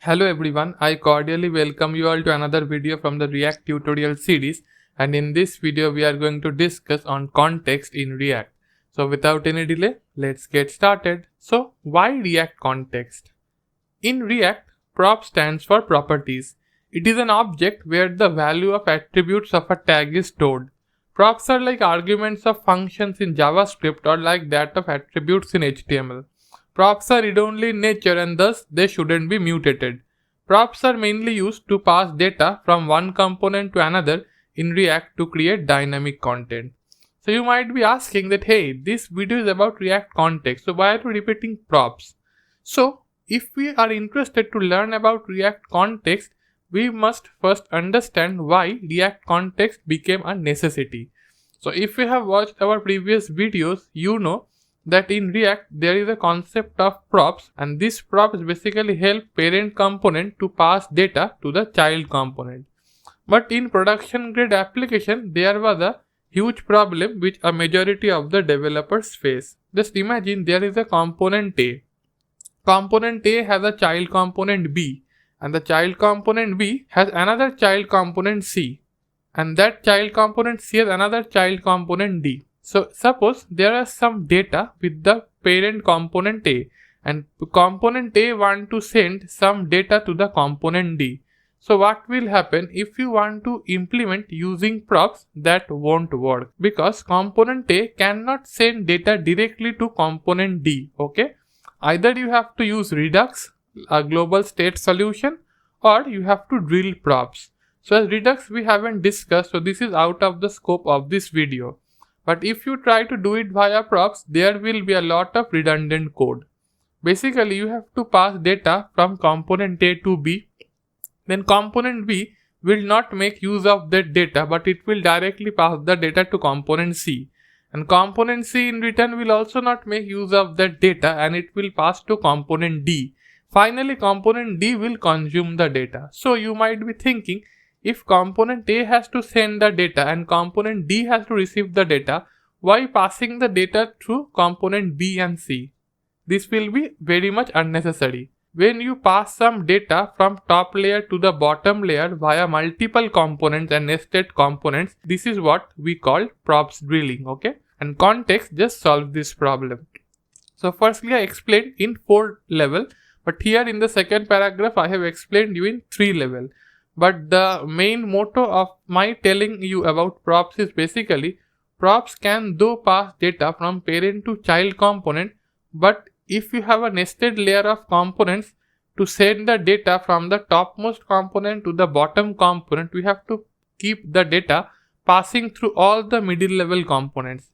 Hello everyone, I cordially welcome you all to another video from the React tutorial series, and in this video we are going to discuss on context in React. So without any delay, let's get started. So why React context? In React, prop stands for properties. It is an object where the value of attributes of a tag is stored. Props are like arguments of functions in JavaScript or like that of attributes in HTML. Props are read-only in nature and thus they shouldn't be mutated. Props are mainly used to pass data from one component to another in React to create dynamic content. So you might be asking that, hey, this video is about React context, so why are you repeating props? So if we are interested to learn about React context, we must first understand why React context became a necessity. So if you have watched our previous videos, you know that in React there is a concept of props, and these props basically help parent component to pass data to the child component. But in production grade application there was a huge problem which a majority of the developers face. Just imagine there is a component A. Component A has a child component B, and the child component B has another child component C, and that child component C has another child component D. So suppose there is some data with the parent component A, and component A want to send some data to the component D. So what will happen if you want to implement using props? That won't work because component A cannot send data directly to component D. Okay, either you have to use Redux, a global state solution, or you have to drill props. So as Redux we haven't discussed, so this is out of the scope of this video. But if you try to do it via props, there will be a lot of redundant code. Basically, you have to pass data from component A to B. Then component B will not make use of that data, but it will directly pass the data to component C. And component C in return will also not make use of that data, and it will pass to component D. Finally, component D will consume the data. So you might be thinking, if component A has to send the data and component D has to receive the data, why passing the data through component B and C? This will be very much unnecessary. When you pass some data from top layer to the bottom layer via multiple components and nested components, this is what we call props drilling, okay? And context just solves this problem. So firstly I explained in 4 level, but here in the second paragraph I have explained you in 3 level. But the main motto of my telling you about props is basically, props can though pass data from parent to child component, but if you have a nested layer of components to send the data from the topmost component to the bottom component, we have to keep the data passing through all the middle level components.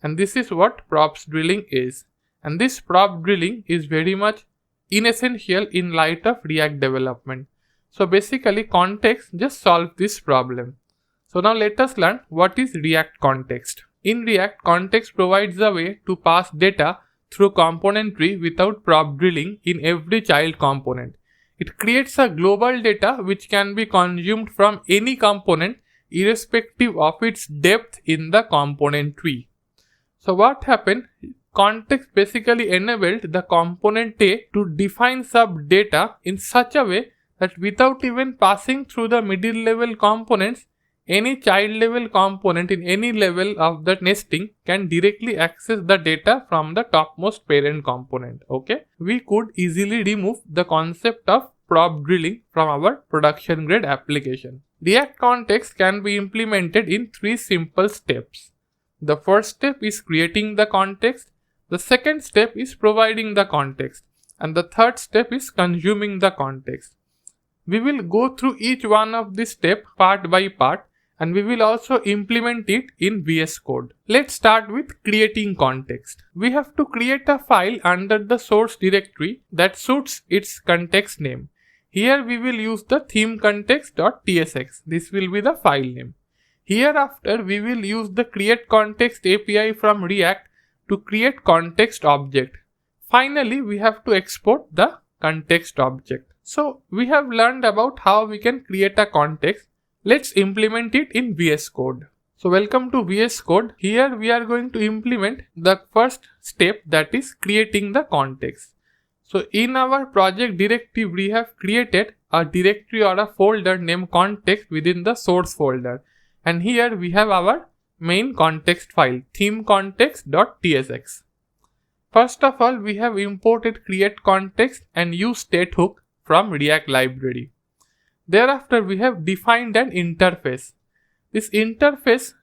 And this is what props drilling is. And this prop drilling is very much inessential in light of React development. So basically context just solves this problem. So now let us learn what is React context. In React, context provides a way to pass data through component tree without prop drilling in every child component. It creates a global data which can be consumed from any component irrespective of its depth in the component tree. So what happened? Context basically enabled the component A to define sub data in such a way that without even passing through the middle level components, any child level component in any level of the nesting can directly access the data from the topmost parent component. Okay, we could easily remove the concept of prop drilling from our production grade application. React context can be implemented in 3 simple steps. The first step is creating the context, the second step is providing the context, and the third step is consuming the context. We will go through each one of these steps part by part, and we will also implement it in VS Code. Let's start with creating context. We have to create a file under the source directory that suits its context name. Here we will use the theme context.tsx. This will be the file name. Hereafter we will use the create context API from React to create context object. Finally, we have to export the context object. So we have learned about how we can create a context. Let's implement it in VS Code. So welcome to VS Code. Here we are going to implement the first step, that is creating the context. So in our project directive, we have created a directory or a folder named context within the source folder. And here we have our main context file, themecontext.tsx. First of all, we have imported create context and use state hook from React library. Thereafter, we have defined an interface. This interface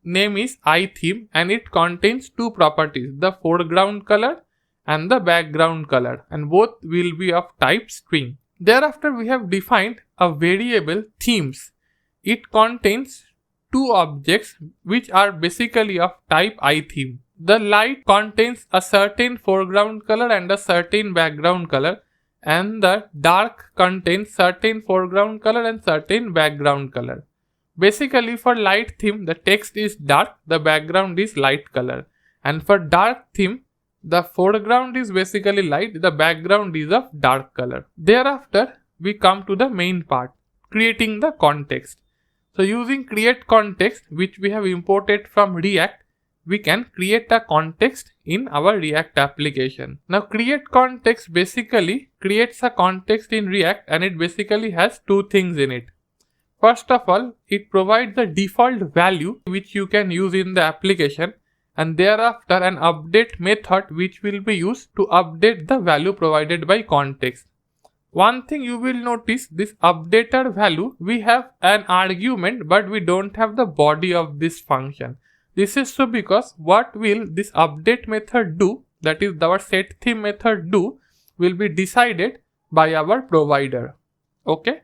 name is iTheme and it contains two properties, the foreground color and the background color, and both will be of type string. Thereafter, we have defined a variable themes. It contains two objects which are basically of type iTheme. The light contains a certain foreground color and a certain background color, and the dark contains certain foreground color and certain background color. Basically, for light theme, the text is dark, the background is light color, and for dark theme, the foreground is basically light, the background is of dark color. Thereafter, we come to the main part, creating the context. So using create context, which we have imported from React, we can create a context in our React application. Now create context basically creates a context in React and it basically has two things in it. First of all, it provides the default value which you can use in the application, and thereafter an update method which will be used to update the value provided by context. One thing you will notice, this updater value, we have an argument but we don't have the body of this function. This is so because what will this update method do, that is our setTheme method do, will be decided by our provider. Okay.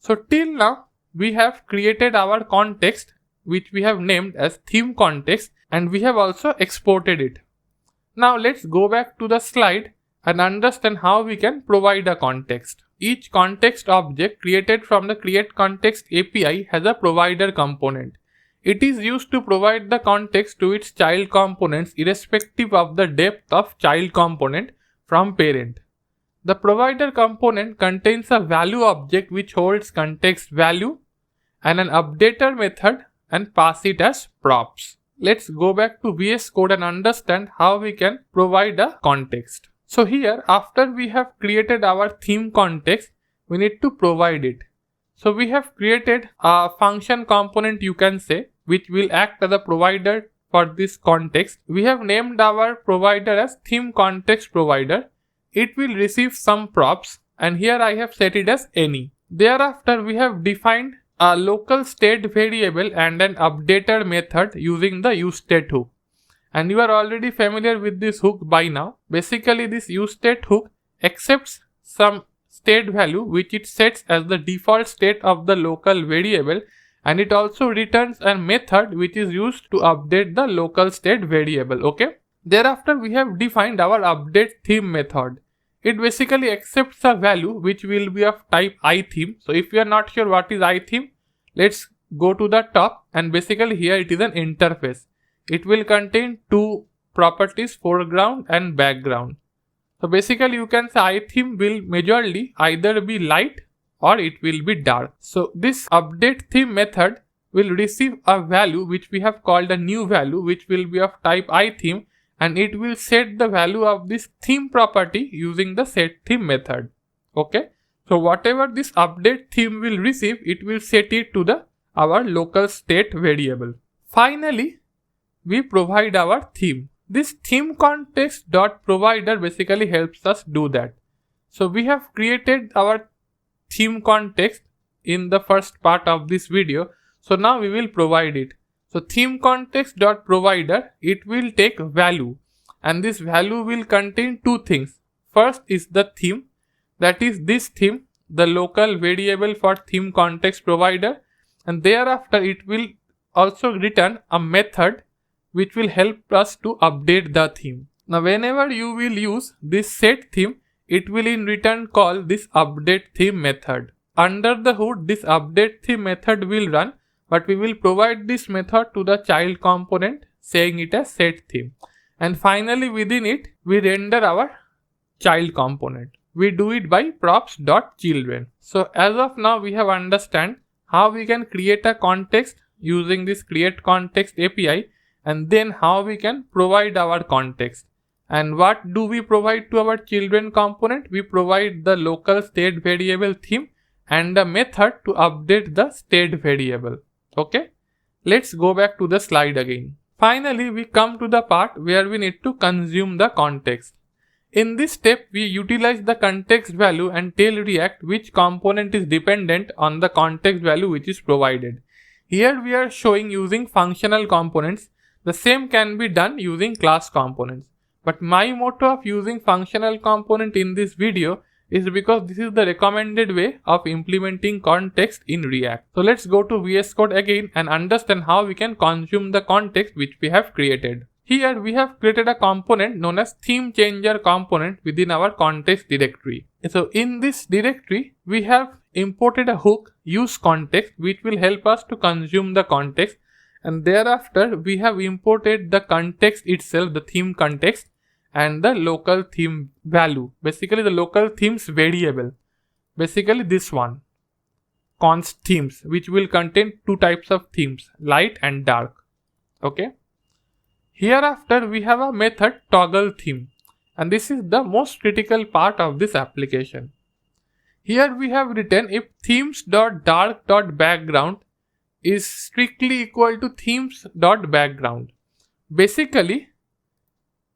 So till now we have created our context which we have named as theme context and we have also exported it. Now let's go back to the slide and understand how we can provide a context. Each context object created from the create context API has a provider component. It is used to provide the context to its child components irrespective of the depth of child component from parent. The provider component contains a value object which holds context value and an updater method and pass it as props. Let's go back to VS Code and understand how we can provide a context. So here, after we have created our theme context, we need to provide it. So we have created a function component, you can say, which will act as a provider for this context. We have named our provider as theme context provider. It will receive some props and here I have set it as any. Thereafter, we have defined a local state variable and an updater method using the useState hook. And you are already familiar with this hook by now. Basically, this useState hook accepts some state value which it sets as the default state of the local variable, and it also returns a method which is used to update the local state variable. Okay. Thereafter, we have defined our update theme method. It basically accepts a value which will be of type iTheme. So if you are not sure what is iTheme, let's go to the top, and basically here it is an interface. It will contain two properties, foreground and background. So basically you can say iTheme will majorly either be light or it will be dark. So this update theme method will receive a value which we have called a new value which will be of type iTheme, and it will set the value of this theme property using the setTheme method. Okay. So whatever this update theme will receive, it will set it to our local state variable. Finally, we provide our theme. This theme context.provider basically helps us do that. So we have created our theme context in the first part of this video. So now we will provide it. So theme context.provider, it will take value, and this value will contain two things. First is the theme, that is this theme, the local variable for theme context provider, and thereafter it will also return a method which will help us to update the theme. Now whenever you will use this set theme, it will in return call this update theme method. Under the hood, this update theme method will run, but we will provide this method to the child component saying it as set theme. And finally within it, we render our child component. We do it by props.children. So as of now, we have understand how we can create a context using this create context API, and then how we can provide our context. And what do we provide to our children component? We provide the local state variable theme and the method to update the state variable. Okay, let's go back to the slide again. Finally, we come to the part where we need to consume the context. In this step, we utilize the context value and tell React which component is dependent on the context value which is provided. Here we are showing using functional components. The same can be done using class components. But my motto of using functional component in this video is because this is the recommended way of implementing context in React. So let's go to VS Code again and understand how we can consume the context which we have created. Here we have created a component known as theme changer component within our context directory. So in this directory, we have imported a hook use context which will help us to consume the context, and thereafter we have imported the context itself, the theme context, and the local theme value, basically the local themes variable, basically this one, const themes, which will contain two types of themes, light and dark. Okay. Hereafter we have a method toggle theme, and this is the most critical part of this application. Here we have written if themes.dark.background is strictly equal to themes.background. Basically,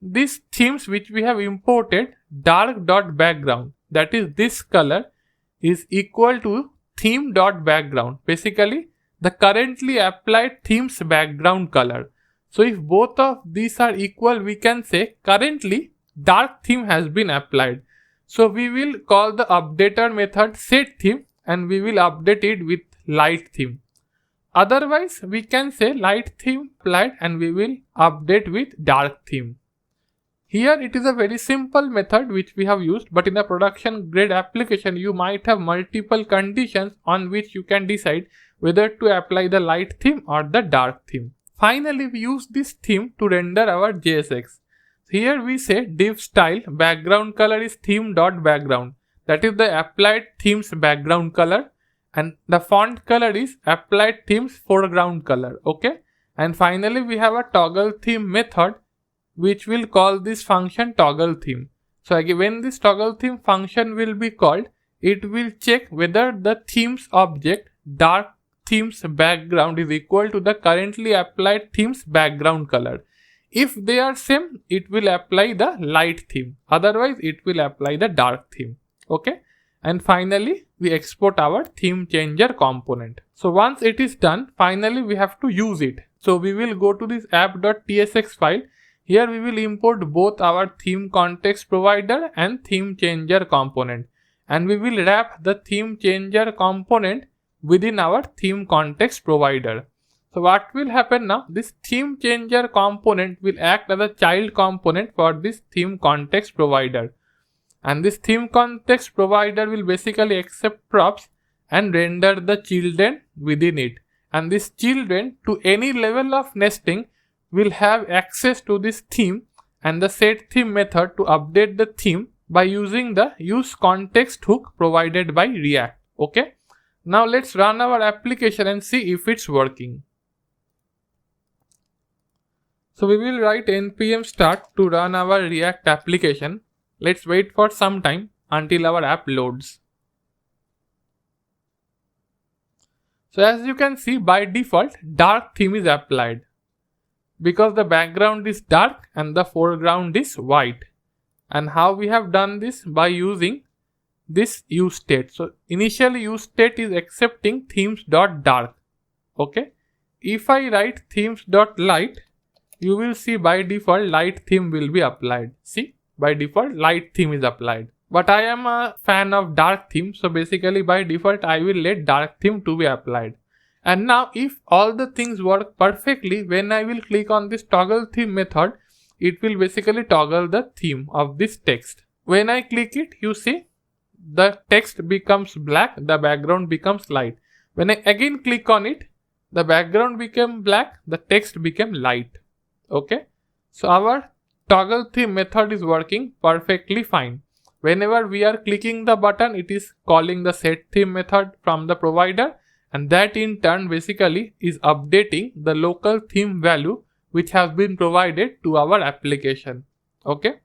these themes which we have imported, dark.background, that is this color, is equal to theme.background, basically the currently applied theme's background color. So if both of these are equal, we can say currently dark theme has been applied. So we will call the updater method setTheme and we will update it with light theme. Otherwise, we can say light theme applied and we will update with dark theme. Here it is a very simple method which we have used, but in a production grade application you might have multiple conditions on which you can decide whether to apply the light theme or the dark theme. Finally, we use this theme to render our JSX. Here we say div style background color is theme.background, that is the applied theme's background color, and the font color is applied theme's foreground color. Okay, and finally we have a toggle theme method which will call this function toggle theme. So again, when this toggle theme function will be called, it will check whether the theme's object dark theme's background is equal to the currently applied theme's background color. If they are same, it will apply the light theme. Otherwise, it will apply the dark theme. Okay. And finally, we export our theme changer component. So once it is done, finally we have to use it. So we will go to this app.tsx file. Here we will import both our theme context provider and theme changer component. And we will wrap the theme changer component within our theme context provider. So what will happen now? This theme changer component will act as a child component for this theme context provider. And this theme context provider will basically accept props and render the children within it. And these children to any level of nesting will have access to this theme and the setTheme method to update the theme by using the useContext hook provided by React. Okay. Now let's run our application and see if it's working. So we will write npm start to run our React application. Let's wait for some time until our app loads. So as you can see, by default, dark theme is applied because the background is dark and the foreground is white. And how we have done this? By using this useState. So initially useState is accepting themes.dark. Okay. If I write themes.light, you will see by default light theme will be applied. See, by default light theme is applied. But I am a fan of dark theme, so basically by default I will let dark theme to be applied. And now if all the things work perfectly, when I will click on this toggle theme method, it will basically toggle the theme of this text. When I click it, you see the text becomes black, the background becomes light. When I again click on it, the background became black, the text became light. Okay, so our toggle theme method is working perfectly fine. Whenever we are clicking the button, it is calling the setTheme method from the provider, and that in turn basically is updating the local theme value which has been provided to our application. Okay.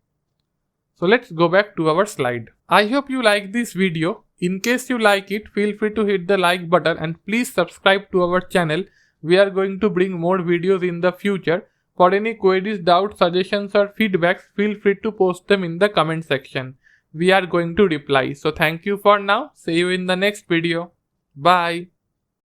So let's go back to our slide. I hope you like this video. In case you like it, feel free to hit the like button and please subscribe to our channel. We are going to bring more videos in the future. For any queries, doubts, suggestions or feedbacks, feel free to post them in the comment section. We are going to reply. So thank you for now. See you in the next video. Bye.